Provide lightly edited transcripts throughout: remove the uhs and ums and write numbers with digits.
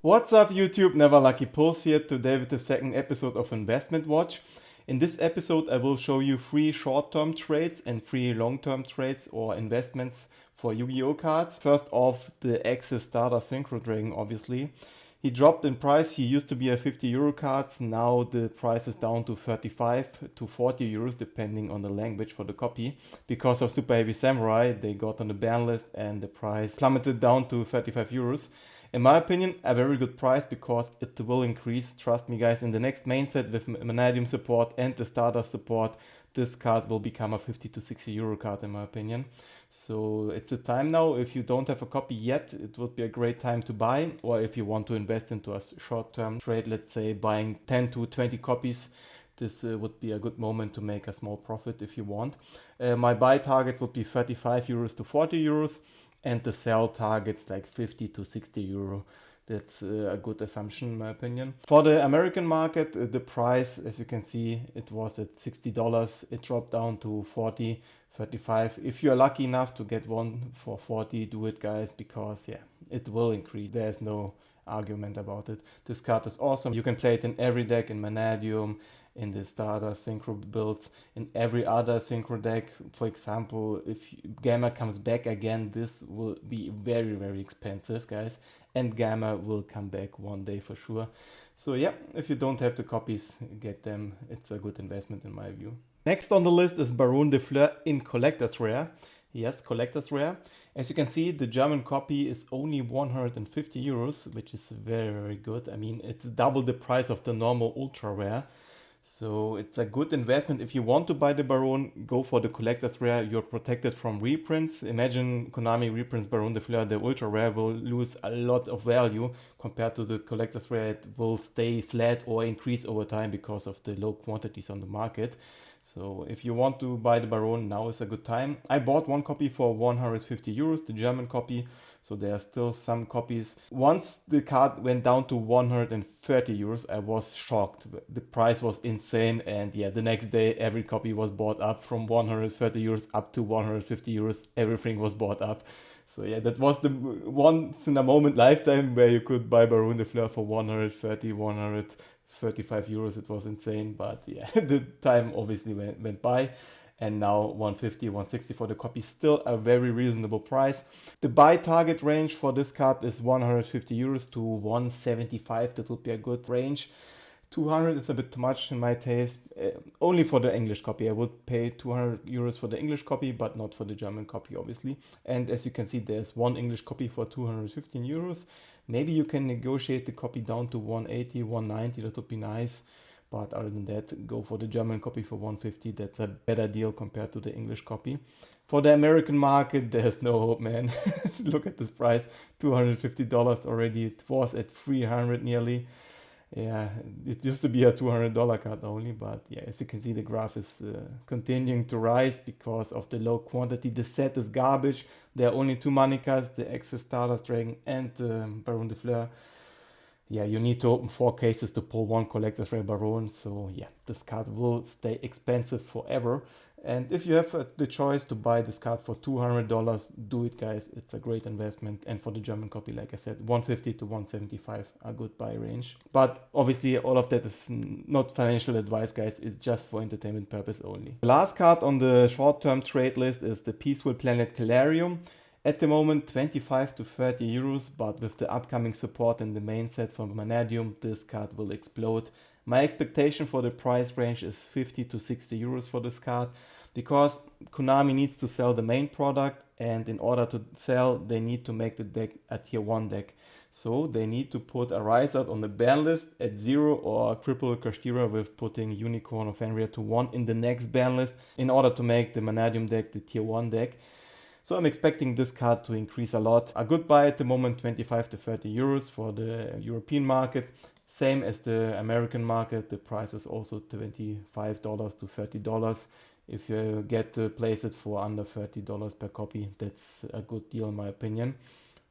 What's up YouTube, Neverluckypulls here today with the second episode of Investment Watch. In this episode I will show you 3 short-term trades and 3 long-term trades or investments for Yu-Gi-Oh cards. First off, the Accel Stardust Synchro Dragon obviously. He dropped in price, he used to be a 50 euro cards, now the price is down to 35 to 40 euros depending on the language for the copy. Because of Super Heavy Samurai they got on the ban list and the price plummeted down to 35 euros. In my opinion, a very good price because it will increase, trust me guys, in the next main set with Vanadium support and the Stardust support, this card will become a 50 to 60 euro card in my opinion. So it's a time now, if you don't have a copy yet, it would be a great time to buy, or if you want to invest into a short-term trade, let's say buying 10 to 20 copies, this would be a good moment to make a small profit if you want. My buy targets would be 35 euros to 40 euros and the sell targets like 50 to 60 euro. That's a good assumption in my opinion. For the American market, the price, as you can see, it was at $60. It dropped down to 40, 35. If you're lucky enough to get one for 40, do it guys, because yeah, it will increase. There's no argument about it. This card is awesome. You can play it in every deck, in Vanadium, in the Stardust Synchro builds, in every other Synchro deck. For example, if Gamma comes back again, this will be very, very expensive, guys. And Gamma will come back one day for sure. So yeah, if you don't have the copies, get them. It's a good investment in my view. Next on the list is Barrone De Flur in Collector's Rare. Yes, Collector's Rare. As you can see, the German copy is only 150 euros, which is very, very good. I mean, it's double the price of the normal Ultra Rare. So it's a good investment. If you want to buy the Barrone, go for the Collector's Rare. You're protected from reprints. Imagine Konami reprints Barrone De Flur. The Ultra Rare will lose a lot of value compared to the Collector's Rare. It will stay flat or increase over time because of the low quantities on the market. So if you want to buy the Barrone, now is a good time. I bought one copy for 150 euros, the German copy. So there are still some copies. Once the card went down to 130 euros, I was shocked. The price was insane. And yeah, the next day, every copy was bought up from 130 euros up to 150 euros. Everything was bought up. So yeah, that was the once in a moment lifetime where you could buy Barrone De Flur for 130, 135 euros. It was insane, but yeah, the time obviously went by. And now 150, 160 for the copy, still a very reasonable price. The buy target range for this card is 150 euros to 175. That would be a good range. 200 is a bit too much in my taste, only for the English copy. I would pay 200 euros for the English copy, but not for the German copy, obviously. And as you can see, there's one English copy for 215 euros. Maybe you can negotiate the copy down to 180, 190, that would be nice. But other than that, go for the German copy for 150. That's a better deal compared to the English copy. For the American market, there's no hope, man. Look at this price, $250 already. It was at 300 nearly. Yeah, it used to be a $200 card only, but yeah, as you can see, the graph is continuing to rise because of the low quantity. The set is garbage. There are only 2 money cards, the Accel Stardust Dragon and Barrone De Flur. Yeah, you need to open 4 cases to pull one Collector's Rare Barrone. So yeah, this card will stay expensive forever. And if you have the choice to buy this card for $200, do it guys. It's a great investment. And for the German copy, like I said, 150 to 175, a good buy range. But obviously all of that is not financial advice, guys. It's just for entertainment purpose only. The last card on the short-term trade list is the Peaceful Planet Calarium. At the moment 25 to 30 euros, but with the upcoming support in the main set from Vanadium, this card will explode. My expectation for the price range is 50 to 60 euros for this card, because Konami needs to sell the main product, and in order to sell they need to make the deck a tier 1 deck. So they need to put a Rise Out on the ban list at 0 or a Cripple Kashtira with putting Unicorn of Fenrir to 1 in the next ban list in order to make the Vanadium deck the tier 1 deck. So I'm expecting this card to increase a lot. A good buy at the moment, 25 to 30 euros for the European market. Same as the American market. The price is also $25 to $30. If you get to place it for under $30 per copy, that's a good deal in my opinion.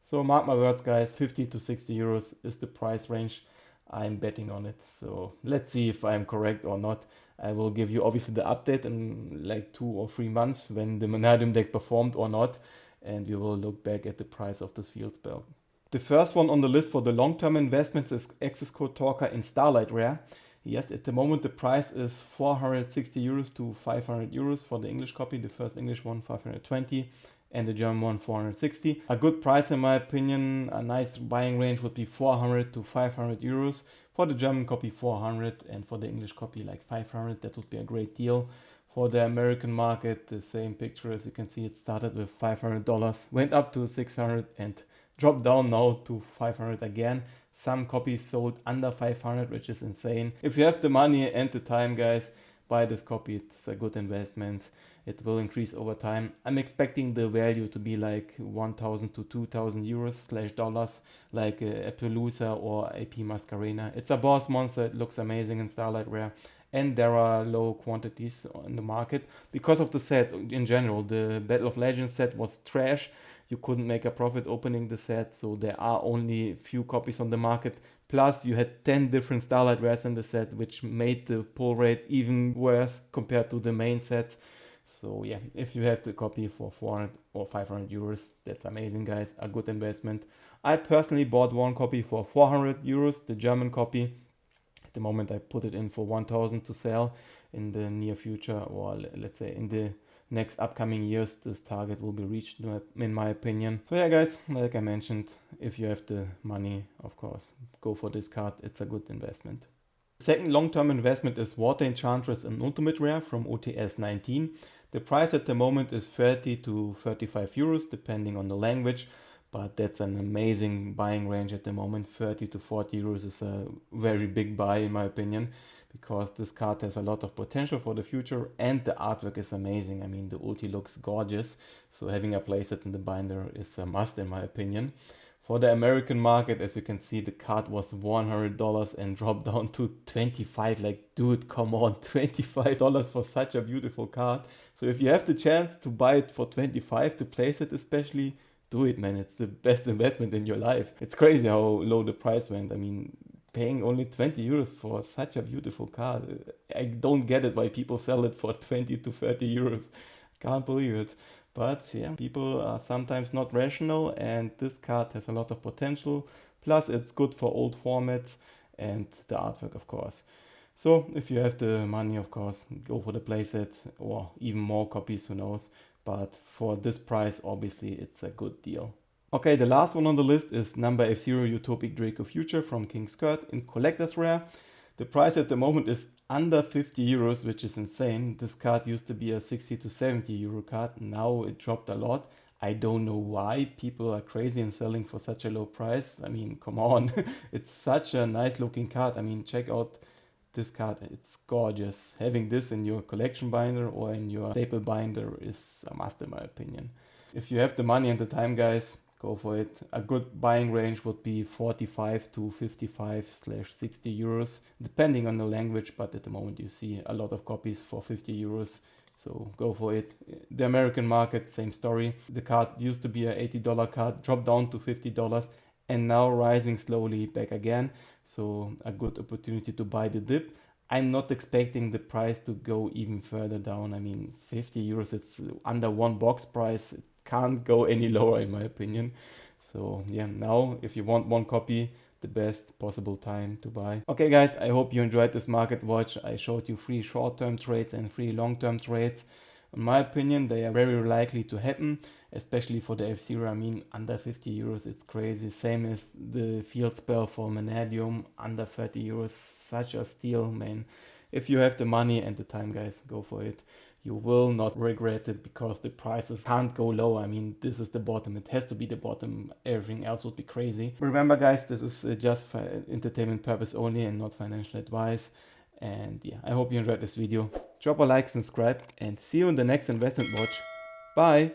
So mark my words guys, 50 to 60 euros is the price range. I'm betting on it. So let's see if I'm correct or not. I will give you obviously the update in like 2 or 3 months when the Vanadium deck performed or not. And we will look back at the price of this field spell. The first one on the list for the long-term investments is Accescode Talker in Starlight Rare. Yes, at the moment the price is 460 euros to 500 euros for the English copy. The first English one 520 and the German one 460. A good price in my opinion. A nice buying range would be 400 to 500 euros. For the German copy 400 and for the English copy like 500. That would be a great deal. For the American market, the same picture. As you can see, it started with $500, went up to 600 and dropped down now to 500 again. Some copies sold under 500, which is insane. If you have the money and the time, guys, buy this copy. It's a good investment. It will increase over time. I'm expecting the value to be like 1,000 to 2,000 euros / dollars, like Appaloosa or AP Mascarena. It's a boss monster. It looks amazing in Starlight Rare. And there are low quantities on the market because of the set in general. The Battle of Legends set was trash. You couldn't make a profit opening the set, so there are only few copies on the market. Plus you had 10 different Starlight Rares in the set, which made the pull rate even worse compared to the main sets. So yeah, if you have the copy for 400 or 500 euros, that's amazing, guys. A good investment. I personally bought one copy for 400 euros, the German copy. At the moment I put it in for 1,000 to sell. In the near future, or let's say in the next upcoming years, this target will be reached in my opinion. So yeah, guys, like I mentioned, if you have the money, of course, go for this card. It's a good investment. The second long-term investment is Water Enchantress and Ultimate Rare from OTS 19. The price at the moment is 30 to 35 euros depending on the language, but that's an amazing buying range at the moment. 30 to 40 euros is a very big buy in my opinion, because this card has a lot of potential for the future and the artwork is amazing. I mean, the Ulti looks gorgeous, so having a playset in the binder is a must in my opinion. For the American market, as you can see, the card was $100 and dropped down to 25. Like, dude, come on, $25 for such a beautiful card. So if you have the chance to buy it for 25 to place it especially, do it, man. It's the best investment in your life. It's crazy how low the price went. I mean, paying only 20 euros for such a beautiful card. I don't get it why people sell it for 20 to 30 euros. Can't believe it. But yeah, people are sometimes not rational and this card has a lot of potential. Plus it's good for old formats and the artwork, of course. So if you have the money, of course, go for the playset or even more copies, who knows. But for this price, obviously, it's a good deal. Okay, the last one on the list is number F0 Utopic Draco Future from King Skirt in Collector's Rare. The price at the moment is under 50 euros, which is insane. This card used to be a 60 to 70 euro card. Now it dropped a lot. I don't know why people are crazy and selling for such a low price. I mean, come on. It's such a nice looking card. I mean, check out this card. It's gorgeous. Having this in your collection binder or in your staple binder is a must in my opinion. If you have the money and the time, guys, go for it. A good buying range would be 45 to 55/60 euros, depending on the language, but at the moment you see a lot of copies for 50 euros, so go for it. The American market, same story. The card used to be a $80 card, dropped down to $50, and now rising slowly back again, so a good opportunity to buy the dip. I'm not expecting the price to go even further down. I mean, 50 euros, it's under one box price. It can't go any lower in my opinion. So yeah, now if you want one copy, the best possible time to buy. Okay guys, I hope you enjoyed this market watch. I showed you 3 short-term trades and 3 long-term trades. In my opinion, they are very likely to happen, especially for the F0. I mean, under 50 euros, it's crazy. Same as the field spell for Vanadium, under 30 euros, such a steal, man. If you have the money and the time, guys, go for it. You will not regret it because the prices can't go low. I mean, this is the bottom. It has to be the bottom. Everything else would be crazy. Remember, guys, this is just for entertainment purpose only and not financial advice. And yeah, I hope you enjoyed this video. Drop a like, subscribe, and see you in the next investment watch. Bye!